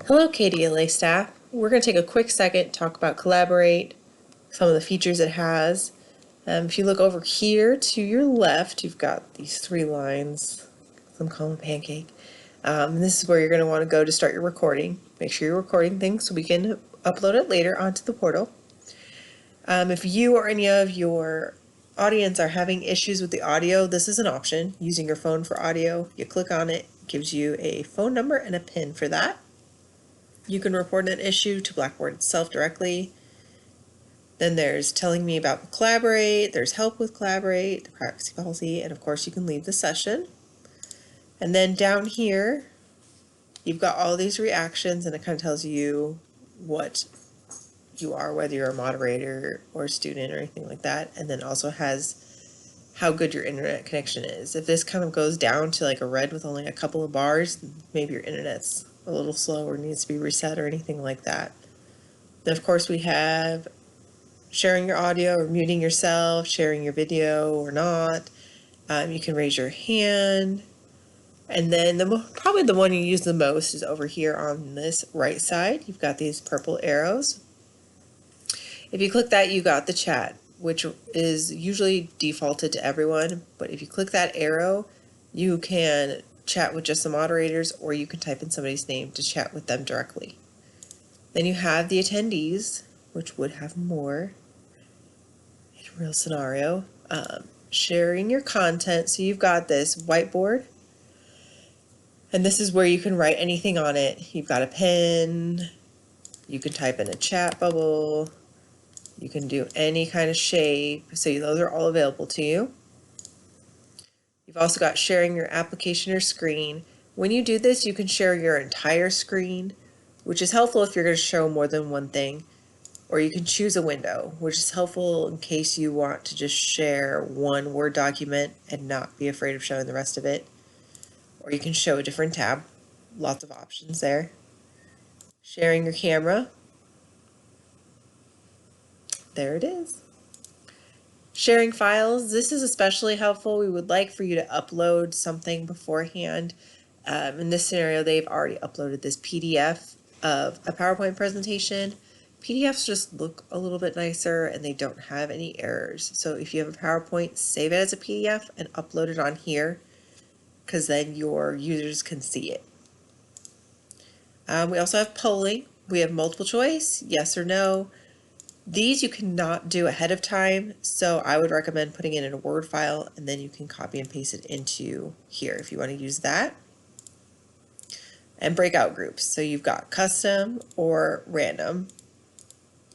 Hello, KDLA staff. We're going to take a quick second to talk about Collaborate, some of the features it has. If you look over here to your left, you've got these three lines. Some call them pancake. And this is where you're going to want to go to start your recording. Make sure you're recording things so we can upload it later onto the portal. If you or any of your audience are having issues with the audio, this is an option. Using your phone for audio, you click on it, it gives you a phone number and a PIN for that. You can report an issue to Blackboard itself directly. Then there's telling me about Collaborate, there's help with Collaborate, the privacy policy, and of course you can leave the session. And then down here, you've got all these reactions and it kind of tells you what you are, whether you're a moderator or a student or anything like that. And then also has how good your internet connection is. If this kind of goes down to like a red with only a couple of bars, maybe your internet's a little slow or needs to be reset or anything like that. Then of course we have sharing your audio or muting yourself, sharing your video or not. You can raise your hand. And then probably the one you use the most is over here on this right side. You've got these purple arrows. If you click that, you got the chat, which is usually defaulted to everyone. But if you click that arrow, you can chat with just the moderators, or you can type in somebody's name to chat with them directly. Then you have the attendees, which would have more in a real scenario. Sharing your content. So you've got this whiteboard, and this is where you can write anything on it. You've got a pen, you can type in a chat bubble, you can do any kind of shape. So those are all available to you. You've also got sharing your application or screen. When you do this, you can share your entire screen, which is helpful if you're going to show more than one thing. Or you can choose a window, which is helpful in case you want to just share one Word document and not be afraid of showing the rest of it. Or you can show a different tab. Lots of options there. Sharing your camera. There it is. Sharing files. This is especially helpful. We would like for you to upload something beforehand. In this scenario, they've already uploaded this PDF of a PowerPoint presentation. PDFs just look a little bit nicer and they don't have any errors. So if you have a PowerPoint, save it as a PDF and upload it on here, because then your users can see it. We also have polling. We have multiple choice, yes or no. These you cannot do ahead of time, so I would recommend putting it in a Word file and then you can copy and paste it into here if you want to use that. And breakout groups. So you've got custom or random,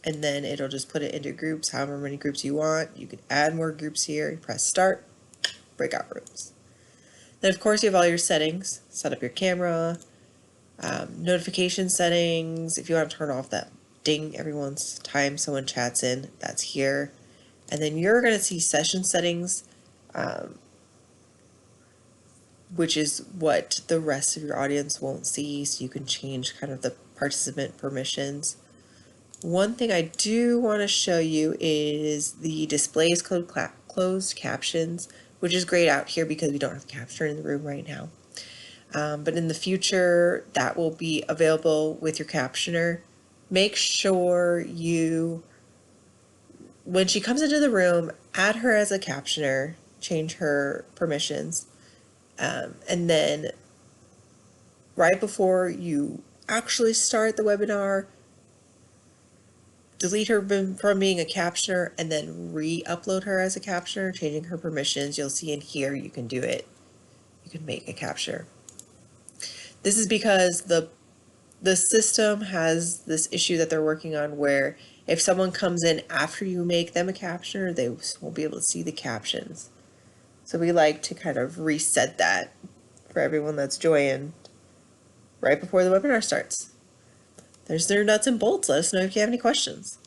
and then it'll just put it into groups, however many groups you want. You can add more groups here. You press start, breakout groups. Then of course you have all your settings. Set up your camera, notification settings. If you want to turn off that ding every once time someone chats in, that's here. And then you're going to see session settings, which is what the rest of your audience won't see. So you can change kind of the participant permissions. One thing I do want to show you is the displays closed captions, which is great out here because we don't have the captioner in the room right now. But in the future, that will be available with your captioner. Make sure you, when she comes into the room, add her as a captioner, change her permissions, and then right before you actually start the webinar, delete her from being a captioner and then re-upload her as a captioner, changing her permissions. You'll see in here you can do it. You can make a capture. This is because the system has this issue that they're working on where if someone comes in after you make them a captioner, they won't be able to see the captions. So we like to kind of reset that for everyone that's joined right before the webinar starts. There's their nuts and bolts. Let us know if you have any questions.